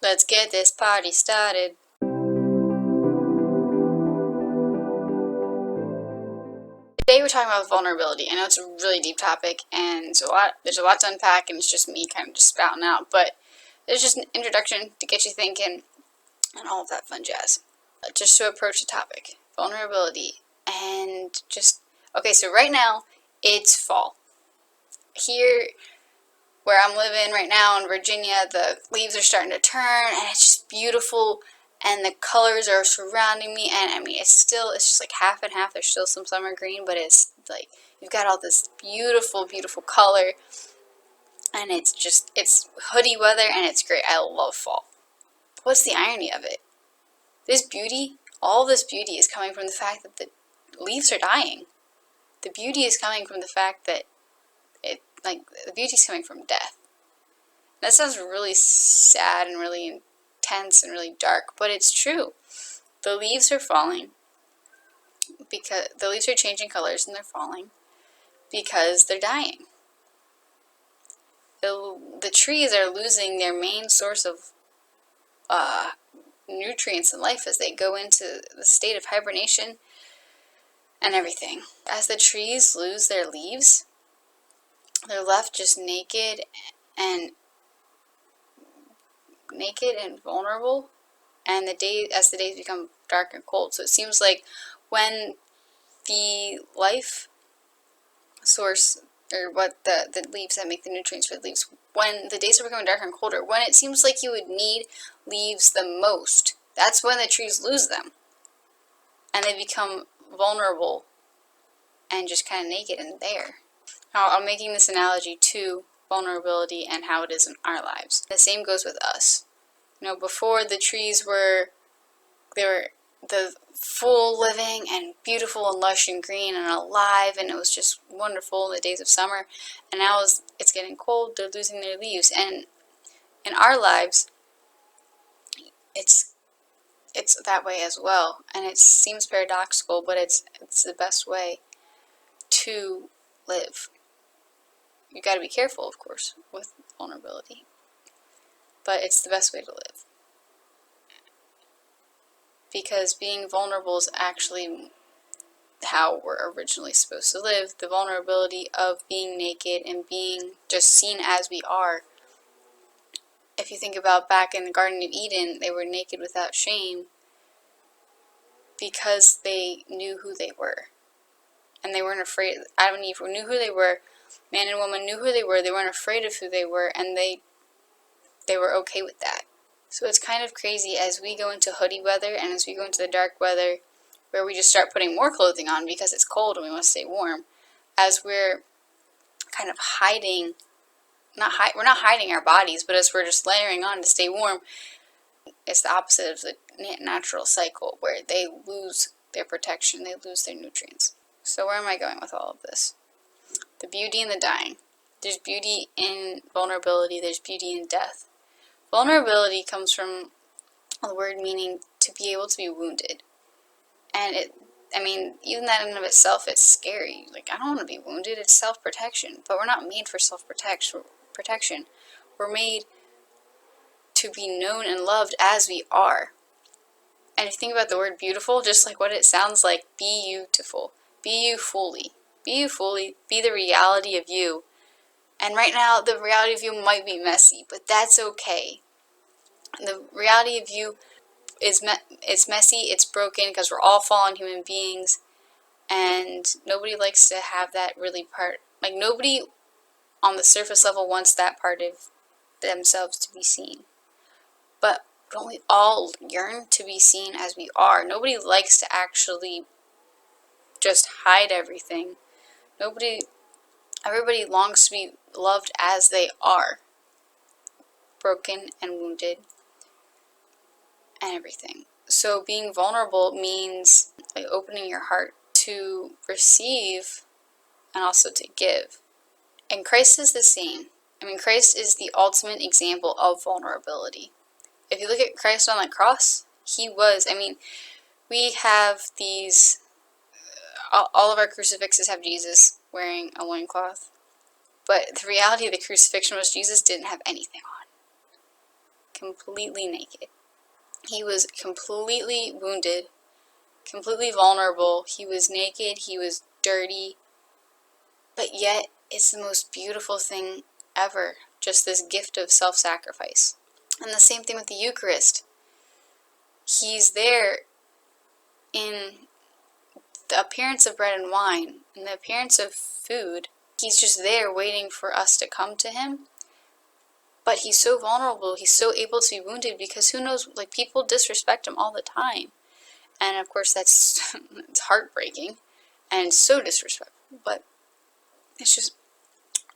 Let's get this party started. Today we're talking about vulnerability. I know it's a really deep topic and there's a lot to unpack, and it's just me kind of just spouting out, but there's just an introduction to get you thinking and all of that fun jazz. Just to approach the topic, vulnerability, and okay, so right now it's fall. Here where I'm living right now in Virginia, the leaves are starting to turn and it's just beautiful, and the colors are surrounding me, and I mean it's just like half and half. There's still some summer green, but it's like you've got all this beautiful color, and it's hoodie weather and it's great. I love fall. But what's the irony of it? All this beauty is coming from the fact that the leaves are dying. The beauty is coming from the fact that the beauty is coming from death. That sounds really sad and really intense and really dark, but it's true. The leaves are falling because the leaves are changing colors, and they're falling because they're dying. The trees are losing their main source of nutrients in life as they go into the state of hibernation and everything. As the trees lose their leaves, they're left just naked and vulnerable, and as the days become dark and cold. So it seems like when the life source, or what the leaves that make the nutrients for the leaves, when the days are becoming darker and colder, when it seems like you would need leaves the most, that's when the trees lose them and they become vulnerable and just kind of naked and bare. Now, I'm making this analogy to vulnerability and how it is in our lives. The same goes with us. Before the trees were the full living and beautiful and lush and green and alive, and it was just wonderful in the days of summer. And now it's getting cold, they're losing their leaves. And in our lives, it's that way as well. And it seems paradoxical, but it's the best way to live. You got to be careful, of course, with vulnerability, but it's the best way to live. Because being vulnerable is actually how we're originally supposed to live. The vulnerability of being naked and being just seen as we are. If you think about back in the Garden of Eden, they were naked without shame because they knew who they were. And they weren't afraid. Adam and Eve knew who they were. Man and woman knew who they were. They weren't afraid of who they were, and they were okay with that. So it's kind of crazy as we go into hoodie weather and as we go into the dark weather, where we just start putting more clothing on because it's cold and we want to stay warm, as we're kind of hiding, we're not hiding our bodies, but as we're just layering on to stay warm, it's the opposite of the natural cycle where they lose their protection, they lose their nutrients. So where am I going with all of this? The beauty and the dying. There's beauty in vulnerability, there's beauty in death. Vulnerability comes from the word meaning to be able to be wounded. And even that in and of itself, it's scary. Like, I don't want to be wounded. It's self-protection. But we're not made for self-protection. We're made to be known and loved as we are. And if you think about the word beautiful, just like what it sounds like, be beautiful. Be you fully. Be you fully. Be the reality of you. And right now, the reality of you might be messy, but that's okay. The reality of you it's messy, it's broken, because we're all fallen human beings, and nobody likes to have that nobody on the surface level wants that part of themselves to be seen. But don't we all yearn to be seen as we are? Nobody likes to actually just hide everything. Everybody longs to be loved as they are, broken and wounded and everything. So being vulnerable means opening your heart to receive and also to give. And Christ is the same. Christ is the ultimate example of vulnerability. If you look at Christ on the cross, we have these, all of our crucifixes have Jesus wearing a loincloth. But the reality of the crucifixion was Jesus didn't have anything on. completely naked. He was completely wounded, completely vulnerable. He was naked, he was dirty, but yet it's the most beautiful thing ever. Just this gift of self-sacrifice. And the same thing with the Eucharist. He's there in the appearance of bread and wine, in the appearance of food. He's just there waiting for us to come to him. But he's so vulnerable, he's so able to be wounded, because who knows, like, people disrespect him all the time. And of course that's it's heartbreaking and so disrespectful, but it's just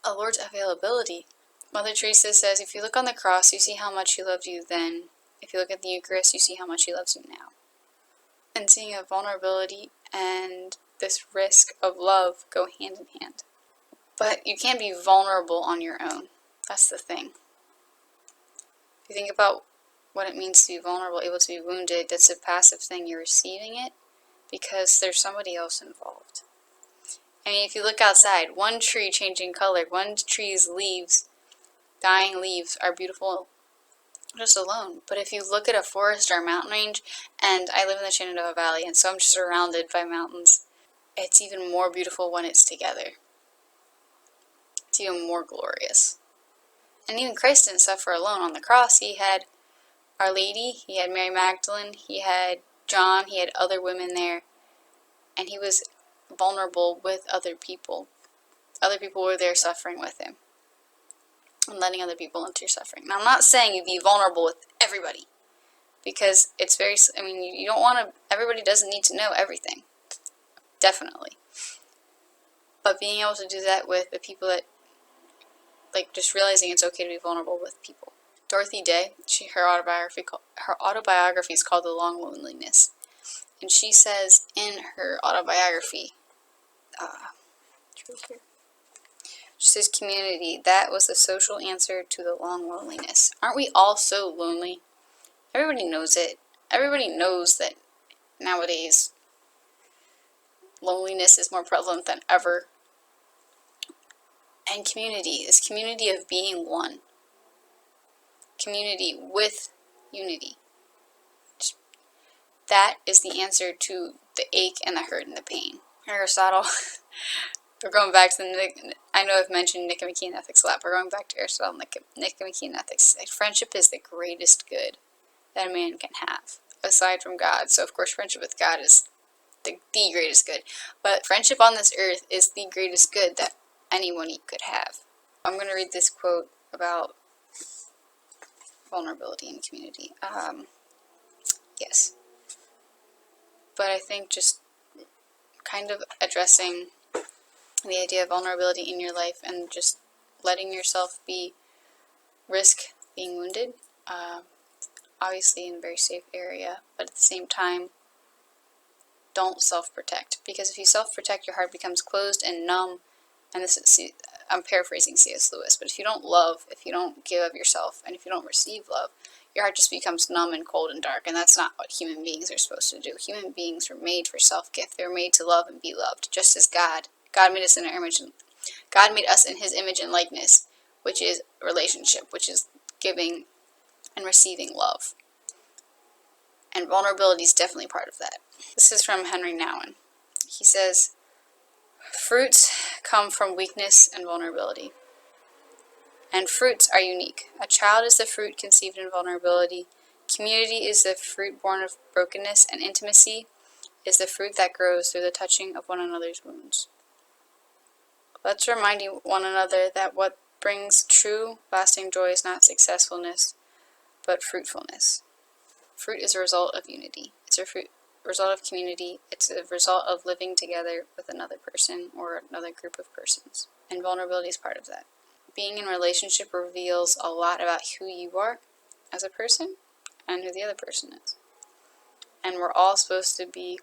a Lord's availability. Mother Teresa says, if you look on the cross, you see how much he loved you then. If you look at the Eucharist, you see how much he loves you now. And seeing a vulnerability and this risk of love go hand in hand. But you can't be vulnerable on your own. That's the thing. If you think about what it means to be vulnerable, able to be wounded, that's a passive thing. You're receiving it because there's somebody else involved. I mean, if you look outside, one tree changing color, one tree's leaves, dying leaves, are beautiful just alone. But if you look at a forest or a mountain range, and I live in the Shenandoah Valley, and so I'm just surrounded by mountains, it's even more beautiful when it's together. It's even more glorious. And even Christ didn't suffer alone. On the cross, he had Our Lady, he had Mary Magdalene, he had John, he had other women there, and he was vulnerable with other people. Other people were there suffering with him, and letting other people into your suffering. Now, I'm not saying you be vulnerable with everybody, because it's very, I mean, you don't want to, everybody doesn't need to know everything, definitely. But being able to do that with the people that, like, just realizing it's okay to be vulnerable with people. Dorothy Day, her autobiography is called The Long Loneliness. And she says in her autobiography, she says, community, that was the social answer to the long loneliness. Aren't we all so lonely? Everybody knows it. Everybody knows that nowadays loneliness is more prevalent than ever. And community, this community of being one. Community with unity. That is the answer to the ache and the hurt and the pain. Aristotle, we're going back to I know I've mentioned Nicomachean Ethics a lot, but we're going back to Aristotle and Nicomachean Ethics. Friendship is the greatest good that a man can have, aside from God. So, of course, friendship with God is the greatest good. But friendship on this earth is the greatest good that anyone could have. I'm going to read this quote about vulnerability in community. Yes. But I think just kind of addressing the idea of vulnerability in your life and just letting yourself risk being wounded, obviously in a very safe area, but at the same time, don't self-protect. Because if you self-protect, your heart becomes closed and numb, and this is, I'm paraphrasing C.S. Lewis, but if you don't love, if you don't give of yourself, and if you don't receive love, your heart just becomes numb and cold and dark, and that's not what human beings are supposed to do. Human beings were made for self-gift. They were made to love and be loved, just as God. God made us in our image. God made us in his image and likeness, which is relationship, which is giving and receiving love. And vulnerability is definitely part of that. This is from Henry Nouwen. He says, fruits come from weakness and vulnerability. And fruits are unique. A child is the fruit conceived in vulnerability. Community is the fruit born of brokenness, and intimacy is the fruit that grows through the touching of one another's wounds. Let's remind one another that what brings true, lasting joy is not successfulness, but fruitfulness. Fruit is a result of unity. It's a result of community. It's a result of living together with another person or another group of persons. And vulnerability is part of that. Being in a relationship reveals a lot about who you are as a person and who the other person is. And we're all supposed to be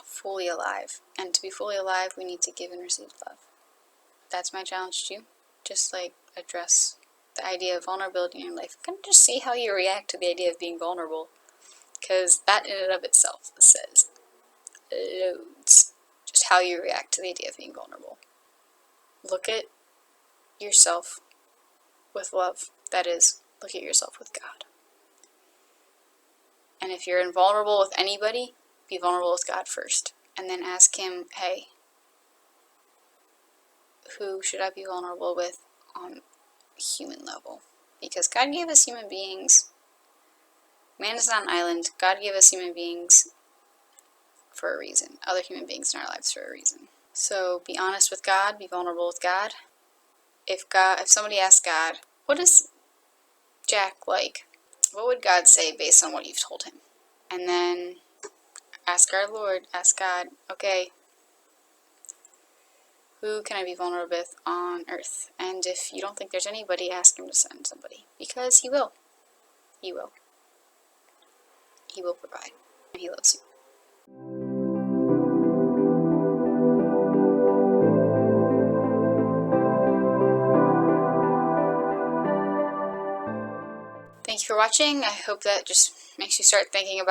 fully alive. And to be fully alive, we need to give and receive love. That's my challenge to you. Just address the idea of vulnerability in your life. Kind of just see how you react to the idea of being vulnerable. Because that in and of itself says loads. Just how you react to the idea of being vulnerable. Look at yourself with love. That is, look at yourself with God. And if you're invulnerable with anybody, be vulnerable with God first. And then ask Him, hey, who should I be vulnerable with on a human level? Because God gave us human beings. Man is not an island. God gave us human beings for a reason. Other human beings in our lives for a reason. So be honest with God. Be vulnerable with God. If somebody asks God, what is Jack like? What would God say based on what you've told him? And then ask our Lord, ask God, okay, who can I be vulnerable with on earth? And if you don't think there's anybody, ask Him to send somebody. Because He will. He will. He will provide. And He loves you. Thank you for watching. I hope that just makes you start thinking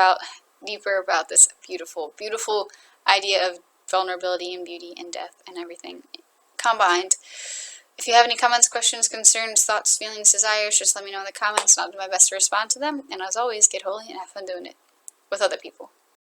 deeper about this beautiful, beautiful idea of vulnerability and beauty and death and everything combined. If you have any comments, questions, concerns, thoughts, feelings, desires, just let me know in the comments and I'll do my best to respond to them. And as always, get holy and have fun doing it with other people.